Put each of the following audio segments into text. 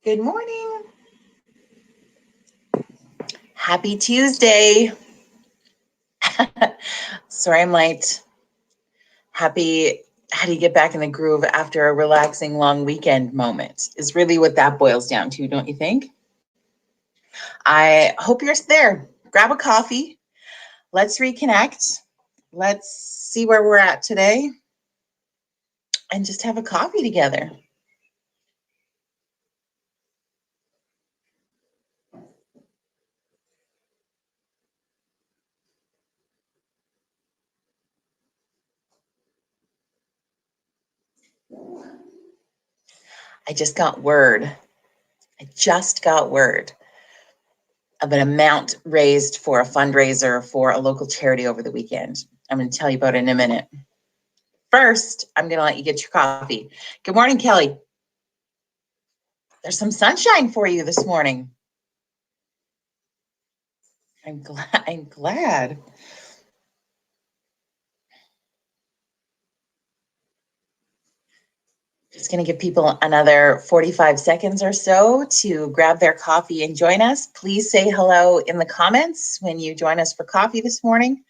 Good morning. Happy Tuesday. Sorry I'm late. Happy, how do you get back in the groove after a relaxing long weekend moment is really what that boils down to, don't you think? I hope you're there. Grab a coffee. Let's reconnect. Let's see where we're at today and just have a coffee together. I just got word of an amount raised for a fundraiser for a local charity over the weekend. I'm going to tell you about it in a minute. First, I'm going to let you get your coffee. Good morning, Kelly. There's some sunshine for you this morning. I'm glad. Just going to give people another 45 seconds or so to grab their coffee and join us. Please say hello in the comments when you join us for coffee this morning.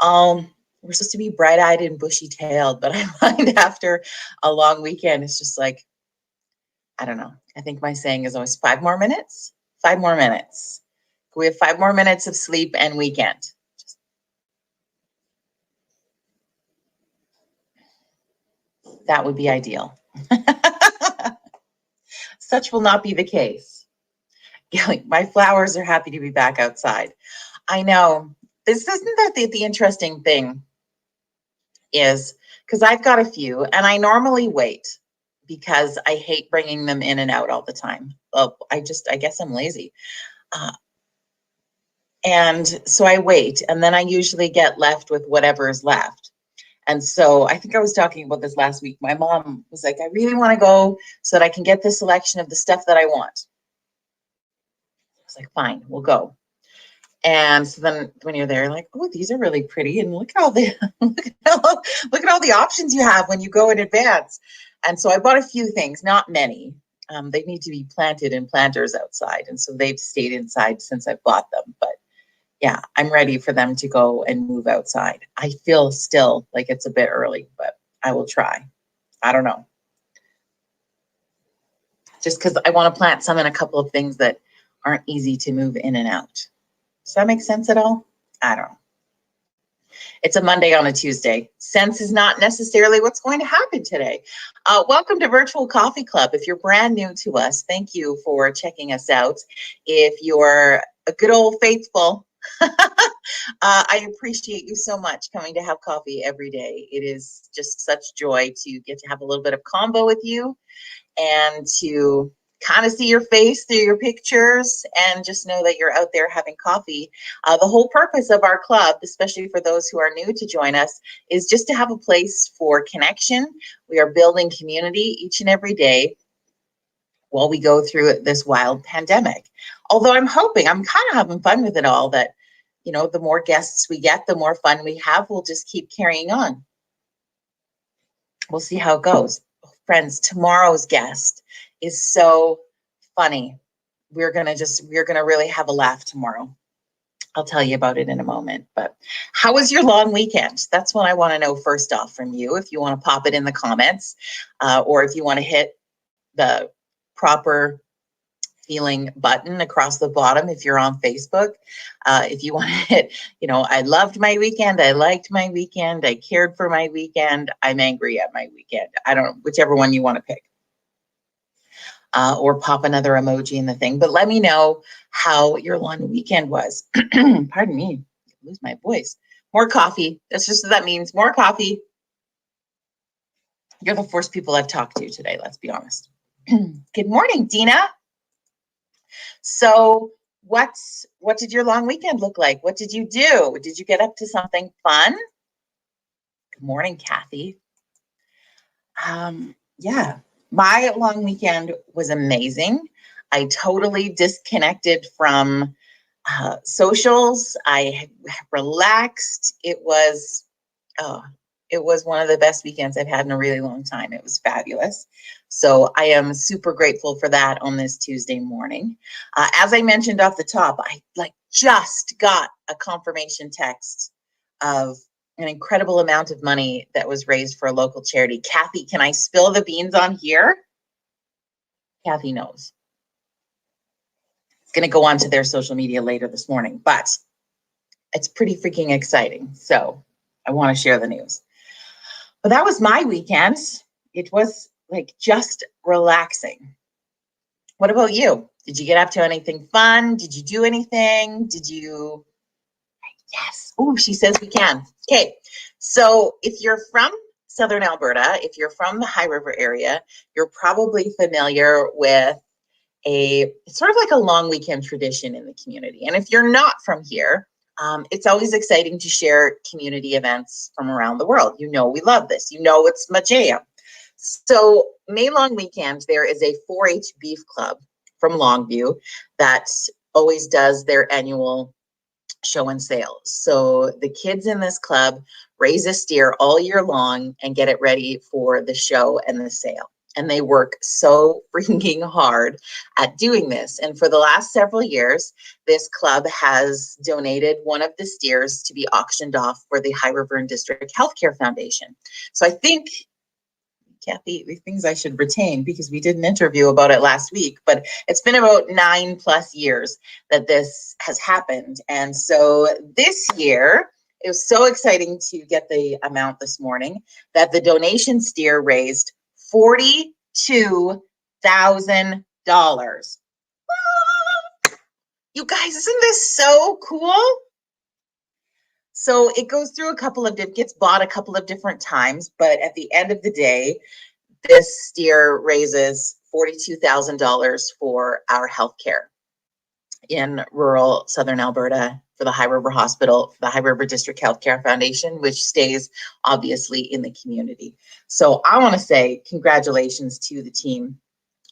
We're supposed to be bright-eyed and bushy-tailed, but I find after a long weekend, it's just like, I don't know. I think my saying is always 5 more minutes. 5 more minutes. We have 5 more minutes of sleep and weekend. That would be ideal. Such will not be the case. My flowers are happy to be back outside. I know. This isn't that the interesting thing is, because I've got a few and I normally wait because I hate bringing them in and out all the time. Well, I guess I'm lazy. And so I wait, and then I usually get left with whatever is left. And so I think I was talking about this last week. My mom was like, I really want to go so that I can get this selection of the stuff that I want. I was like, fine, we'll go. And so then when you're there, like, oh, these are really pretty. And look at all the look at all the options you have when you go in advance. And so I bought a few things, not many. They need to be planted in planters outside. And so they've stayed inside since I bought them. But yeah, I'm ready for them to go and move outside. I feel still like it's a bit early, but I will try. I don't know. Just because I want to plant some in a couple of things that aren't easy to move in and out. Does that make sense at all? I don't know. It's a Monday on a Tuesday. Sense is not necessarily what's going to happen today. Welcome to Virtual Coffee Club. If you're brand new to us, thank you for checking us out. If you're a good old faithful, I appreciate you so much coming to have coffee every day. It is just such joy to get to have a little bit of convo with you and to kind of see your face through your pictures and just know that you're out there having coffee. The whole purpose of our club, especially for those who are new to join us, is just to have a place for connection. We are building community each and every day while we go through this wild pandemic. Although I'm kind of having fun with it all, that, you know, the more guests we get, the more fun we have. We'll just keep carrying on. We'll see how it goes. Friends, tomorrow's guest is so funny. We're gonna really have a laugh tomorrow. I'll tell you about it in a moment. But how was your long weekend? That's what I want to know first off from you. If you want to pop it in the comments, or if you want to hit the proper feeling button across the bottom if you're on Facebook. If you want to hit, I loved my weekend, I liked my weekend, I cared for my weekend, I'm angry at my weekend. I don't know, whichever one you want to pick. Or pop another emoji in the thing. But let me know how your long weekend was. Pardon me, I lose my voice. More coffee. That's just what that means. More coffee. You're the first people I've talked to today, let's be honest. Good morning, Dina. So what did your long weekend look like? What did you do? Did you get up to something fun? Good morning, Kathy. Yeah, my long weekend was amazing. I totally disconnected from socials. I relaxed. It was It was one of the best weekends I've had in a really long time. It was fabulous. So I am super grateful for that on this Tuesday morning. As I mentioned off the top, I just got a confirmation text of an incredible amount of money that was raised for a local charity. Kathy, can I spill the beans on here? Kathy knows. It's going to go onto their social media later this morning, but it's pretty freaking exciting. So I want to share the news. But that was my weekend. It was just relaxing. What about you? Did you get up to anything fun? Did you do anything? Yes. Oh, she says we can. Okay. So if you're from Southern Alberta, if you're from the High River area, you're probably familiar with it's sort of like a long weekend tradition in the community. And if you're not from here, it's always exciting to share community events from around the world. We love this. It's my jam. So May Long Weekend, there is a 4-H beef club from Longview that always does their annual show and sale. So the kids in this club raise a steer all year long and get it ready for the show and the sale. And they work so freaking hard at doing this. And for the last several years, this club has donated one of the steers to be auctioned off for the High River and District Healthcare Foundation. So I think, Kathy, the things I should retain, because we did an interview about it last week, but it's been about 9+ years that this has happened. And so this year, it was so exciting to get the amount this morning that the donation steer raised $42,000. You guys, isn't this so cool? So it goes through gets bought a couple of different times, but at the end of the day, this steer raises $42,000 for our healthcare in rural Southern Alberta for the High River Hospital, the High River District Healthcare Foundation, which stays obviously in the community. So I want to say congratulations to the team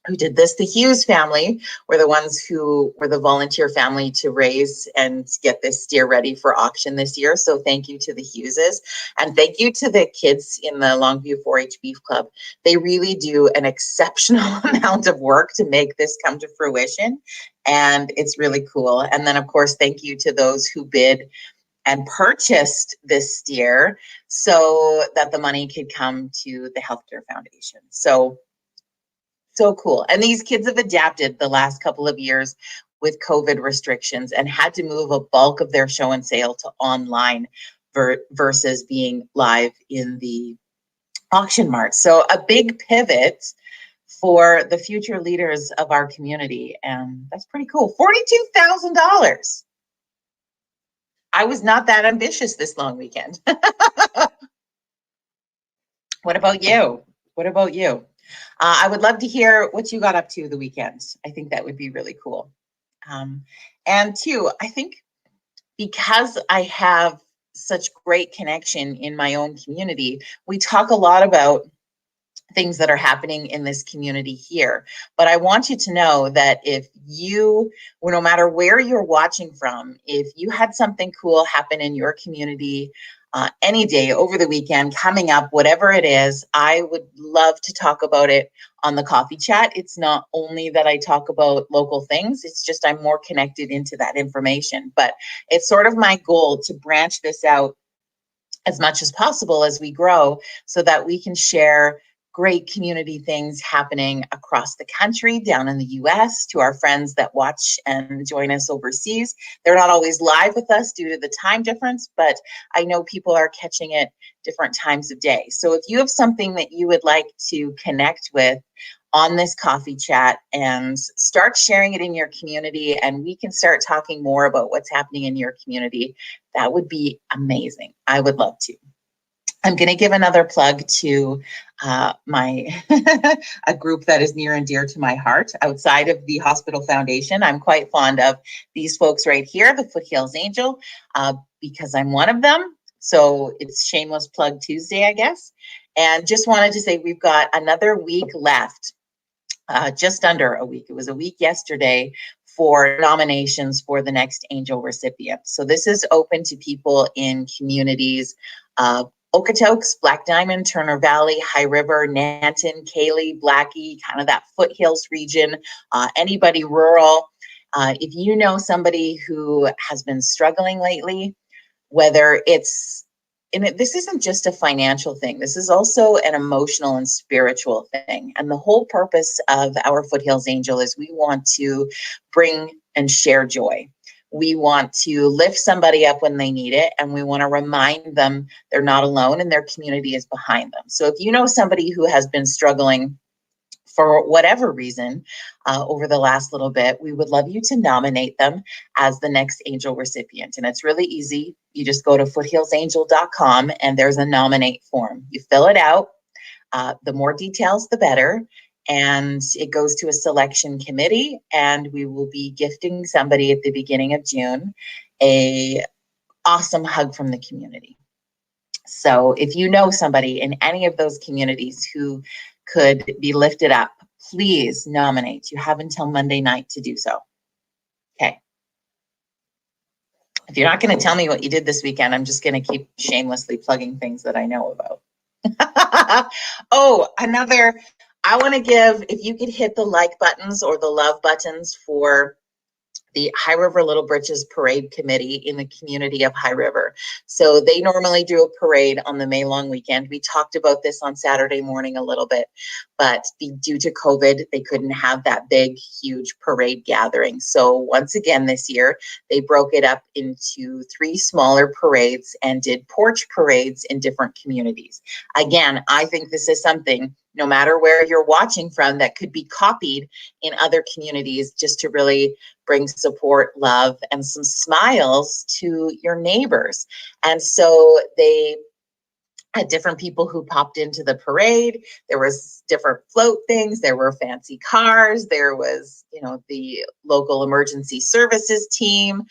who did this. The Hughes family were the ones who were the volunteer family to raise and get this steer ready for auction this year. So thank you to the Hugheses, and thank you to the kids in the Longview 4-H Beef Club. They really do an exceptional amount of work to make this come to fruition, and it's really cool. And then of course, thank you to those who bid and purchased this steer so that the money could come to the Healthcare Foundation. So cool. And these kids have adapted the last couple of years with COVID restrictions and had to move a bulk of their show and sale to online versus being live in the auction mart. So a big pivot for the future leaders of our community. And that's pretty cool. $42,000. I was not that ambitious this long weekend. What about you? What about you? I would love to hear what you got up to the weekend. I think that would be really cool. And two, I think because I have such great connection in my own community, we talk a lot about things that are happening in this community here. But I want you to know that if you, no matter where you're watching from, if you had something cool happen in your community, any day over the weekend, coming up, whatever it is, I would love to talk about it on the coffee chat. It's not only that I talk about local things, it's just I'm more connected into that information. But it's sort of my goal to branch this out as much as possible as we grow so that we can share great community things happening across the country, down in the US, to our friends that watch and join us overseas. They're not always live with us due to the time difference, but I know people are catching it different times of day. So if you have something that you would like to connect with on this coffee chat and start sharing it in your community, and we can start talking more about what's happening in your community, that would be amazing. I would love to. I'm going to give another plug to my a group that is near and dear to my heart outside of the Hospital Foundation. I'm quite fond of these folks right here, the Foothills Angel, because I'm one of them. So it's shameless plug Tuesday, I guess. And just wanted to say we've got another week left, just under a week. It was a week yesterday for nominations for the next Angel recipient. So this is open to people in communities Okotoks, Black Diamond, Turner Valley, High River, Nanton, Cayley, Blackie, kind of that foothills region, anybody rural. If you know somebody who has been struggling lately, whether it's, this isn't just a financial thing, this is also an emotional and spiritual thing. And the whole purpose of our Foothills Angel is we want to bring and share joy. We want to lift somebody up when they need it, and we want to remind them they're not alone and their community is behind them. So if you know somebody who has been struggling for whatever reason over the last little bit, we would love you to nominate them as the next angel recipient. And it's really easy. You just go to foothillsangel.com and there's a nominate form. You fill it out. The more details, the better. And it goes to a selection committee, and we will be gifting somebody at the beginning of June a awesome hug from the community. So if you know somebody in any of those communities who could be lifted up, please nominate. You have until Monday night to do so. Okay. If you're not going to tell me what you did this weekend, I'm just going to keep shamelessly plugging things that I know about. Oh, I want to give, if you could hit the like buttons or the love buttons for the High River Little Britches Parade Committee in the community of High River. So they normally do a parade on the May long weekend. We talked about this on Saturday morning a little bit, but due to COVID, they couldn't have that big, huge parade gathering. So once again this year, they broke it up into 3 smaller parades and did porch parades in different communities. Again, I think this is something, no matter where you're watching from, that could be copied in other communities just to really bring support, love, and some smiles to your neighbors. And so they had different people who popped into the parade. There was different float things. There were fancy cars. There was, the local emergency services team.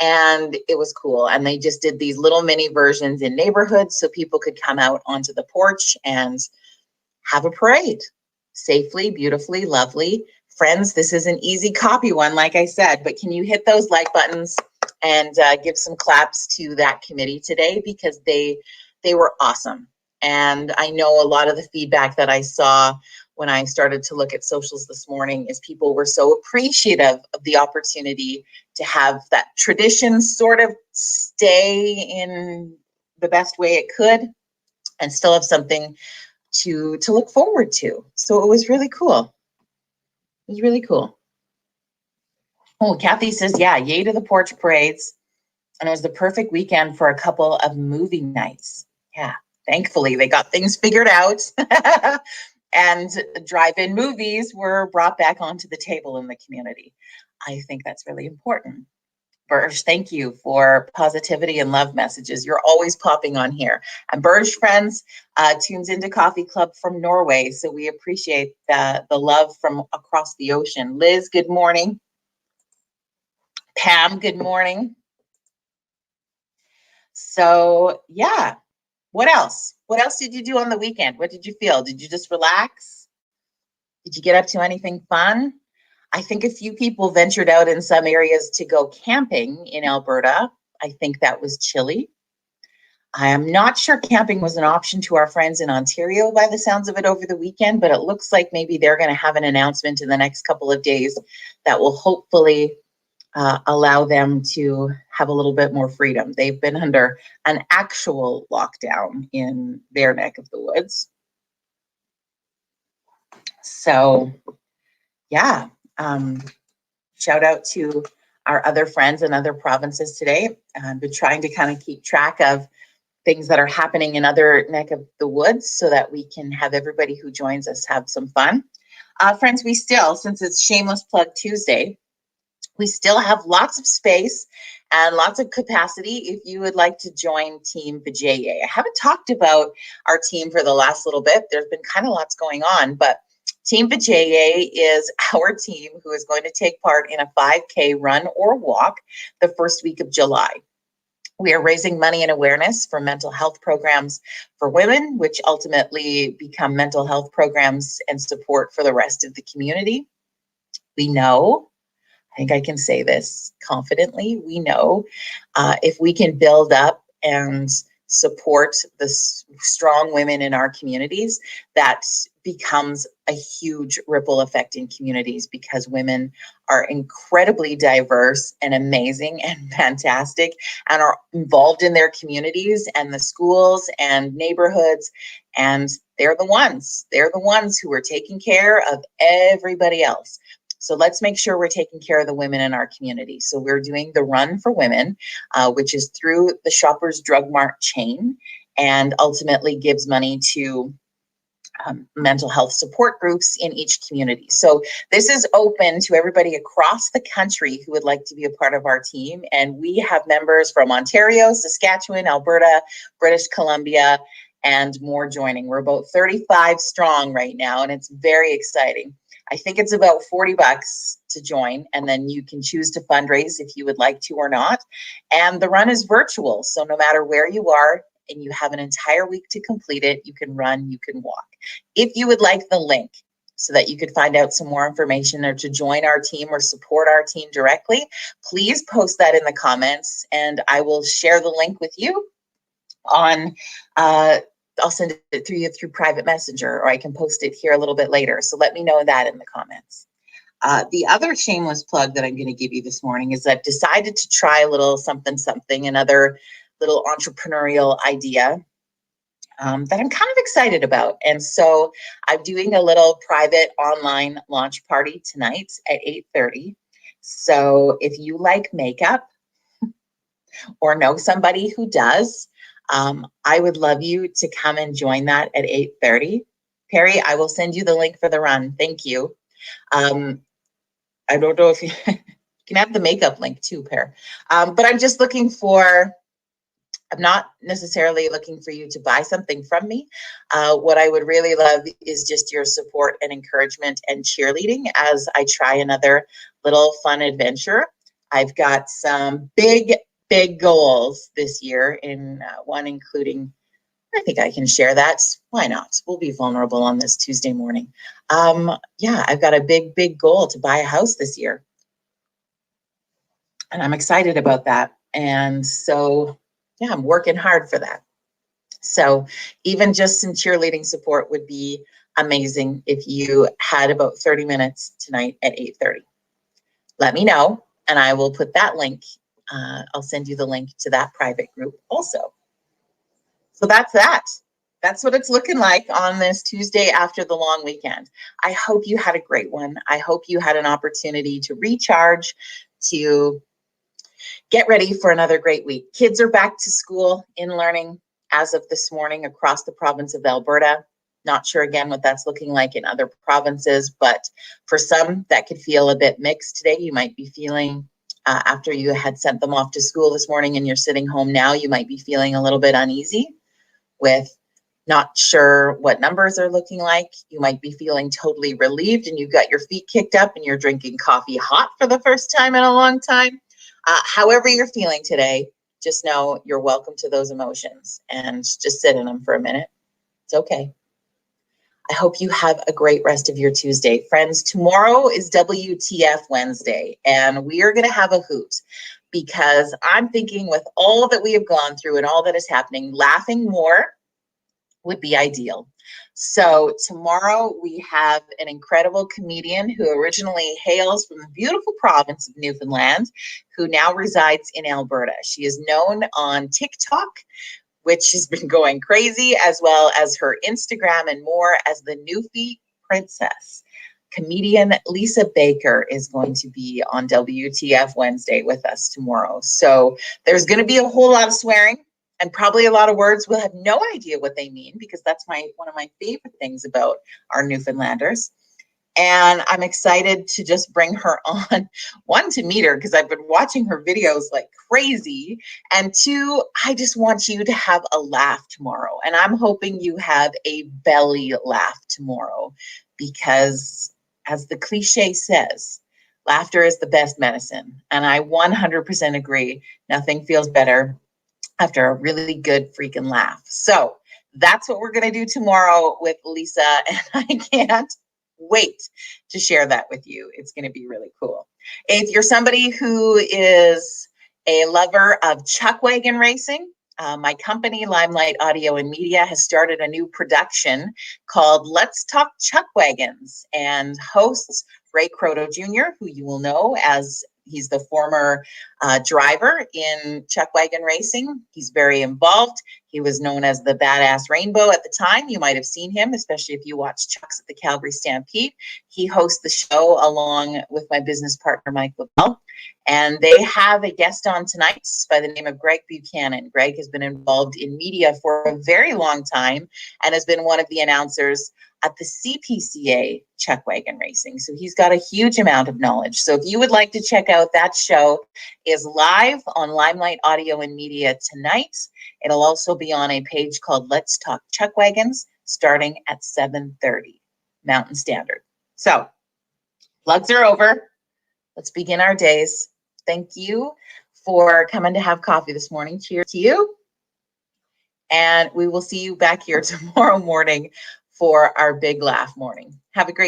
And it was cool. And they just did these little mini versions in neighborhoods so people could come out onto the porch and have a parade safely, beautifully, lovely. Friends, this is an easy copy one, like I said, but can you hit those like buttons and give some claps to that committee today, because they were awesome. And I know a lot of the feedback that I saw when I started to look at socials this morning is people were so appreciative of the opportunity to have that tradition sort of stay in the best way it could and still have something to look forward to. So it was really cool. It was really cool. Oh, Kathy says, yeah, yay to the porch parades. And it was the perfect weekend for a couple of movie nights. Yeah, thankfully they got things figured out. And drive-in movies were brought back onto the table in the community. I think that's really important. Burge, thank you for positivity and love messages. You're always popping on here. And Burge Friends tunes into Coffee Club from Norway, so we appreciate the love from across the ocean. Liz, good morning. Pam, good morning. So yeah, what else? What else did you do on the weekend? What did you feel? Did you just relax? Did you get up to anything fun? I think a few people ventured out in some areas to go camping in Alberta. I think that was chilly. I am not sure camping was an option to our friends in Ontario by the sounds of it over the weekend, but it looks like maybe they're going to have an announcement in the next couple of days that will hopefully allow them to have a little bit more freedom. They've been under an actual lockdown in their neck of the woods. So, yeah. Shout out to our other friends in other provinces today. I've been trying to kind of keep track of things that are happening in other neck of the woods so that we can have everybody who joins us have some fun. Friends, we still, since it's Shameless Plug Tuesday, we still have lots of space and lots of capacity if you would like to join Team Vijaya. I haven't talked about our team for the last little bit. There's been kind of lots going on, but Team Vijaya is our team who is going to take part in a 5K run or walk the first week of July. We are raising money and awareness for mental health programs for women, which ultimately become mental health programs and support for the rest of the community. We know, I think I can say this confidently, we know if we can build up and support the strong women in our communities, that becomes a huge ripple effect in communities, because women are incredibly diverse and amazing and fantastic and are involved in their communities and the schools and neighborhoods. And they're the ones who are taking care of everybody else. So let's make sure we're taking care of the women in our community. So we're doing the Run for Women, which is through the Shoppers Drug Mart chain, and ultimately gives money to mental health support groups in each community. So this is open to everybody across the country who would like to be a part of our team. And we have members from Ontario, Saskatchewan, Alberta, British Columbia, and more joining. We're about 35 strong right now, and it's very exciting. I think it's about $40 to join, and then you can choose to fundraise if you would like to or not. And the run is virtual, so no matter where you are and you have an entire week to complete it, you can run, you can walk. If you would like the link so that you could find out some more information or to join our team or support our team directly, please post that in the comments, and I will share the link with you on I'll send it through private messenger, or I can post it here a little bit later. So let me know that in the comments. The other shameless plug that I'm going to give you this morning is I've decided to try a little something, another little entrepreneurial idea that I'm kind of excited about. And so I'm doing a little private online launch party tonight at 8:30. So if you like makeup or know somebody who does, I would love you to come and join that at 8:30. Perry, I will send you the link for the run. Thank you. I don't know if you can have the makeup link too, Per. But I'm just looking for, I'm not necessarily looking for you to buy something from me. What I would really love is just your support and encouragement and cheerleading as I try another little fun adventure. I've got some big goals this year, in one including, I think I can share that. Why not? We'll be vulnerable on this Tuesday morning. Yeah, I've got a big goal to buy a house this year. And I'm excited about that. And so, yeah, I'm working hard for that. So even just some cheerleading support would be amazing if you had about 30 minutes tonight at 8:30. Let me know, and I will put that link. I'll send you the link to that private group also. So that's that. That's what it's looking like on this Tuesday after the long weekend. I hope you had a great one. I hope you had an opportunity to recharge, to get ready for another great week. Kids are back to school in learning as of this morning across the province of Alberta. Not sure again what that's looking like in other provinces, but for some that could feel a bit mixed today. You might be feeling after you had sent them off to school this morning and you're sitting home now, you might be feeling a little bit uneasy with not sure what numbers are looking like. You might be feeling totally relieved and you've got your feet kicked up and you're drinking coffee hot for the first time in a long time. However you're feeling today, just know you're welcome to those emotions and just sit in them for a minute. It's okay. I hope you have a great rest of your Tuesday. Friends, tomorrow is WTF Wednesday, and we are going to have a hoot because I'm thinking with all that we have gone through and all that is happening, laughing more would be ideal. So tomorrow we have an incredible comedian who originally hails from the beautiful province of Newfoundland, who now resides in Alberta. She is known on TikTok, which has been going crazy, as well as her Instagram and more, as the Newfie Princess. Comedian Lisa Baker is going to be on WTF Wednesday with us tomorrow. So there's going to be a whole lot of swearing and probably a lot of words we'll have no idea what they mean, because that's one of my favorite things about our Newfoundlanders. And I'm excited to just bring her on, one, to meet her because I've been watching her videos like crazy, and two, I just want you to have a laugh tomorrow. And I'm hoping you have a belly laugh tomorrow, because as the cliche says, laughter is the best medicine. And I 100% agree. Nothing feels better after a really good freaking laugh. So that's what we're going to do tomorrow with Lisa, and I can't wait to share that with you. It's going to be really cool. If you're somebody who is a lover of chuck wagon racing, My company, Limelight Audio and Media, has started a new production called Let's Talk Chuck Wagons, and hosts Ray Croto Jr., who you will know as he's the former driver in Chuck Wagon Racing. He's very involved. He was known as the Badass Rainbow at the time. You might have seen him, especially if you watch Chucks at the Calgary Stampede. He hosts the show along with my business partner, Mike LaBelle. And they have a guest on tonight by the name of Greg Buchanan. Greg has been involved in media for a very long time and has been one of the announcers at the CPCA Chuck Wagon Racing. So he's got a huge amount of knowledge. So if you would like to check out that show, is live on Limelight Audio and Media tonight. It'll also be on a page called Let's Talk Chuck Wagons starting at 7:30 Mountain Standard. So plugs are over. Let's begin our days. Thank you for coming to have coffee this morning. Cheers to you. And we will see you back here tomorrow morning for our big laugh morning. Have a great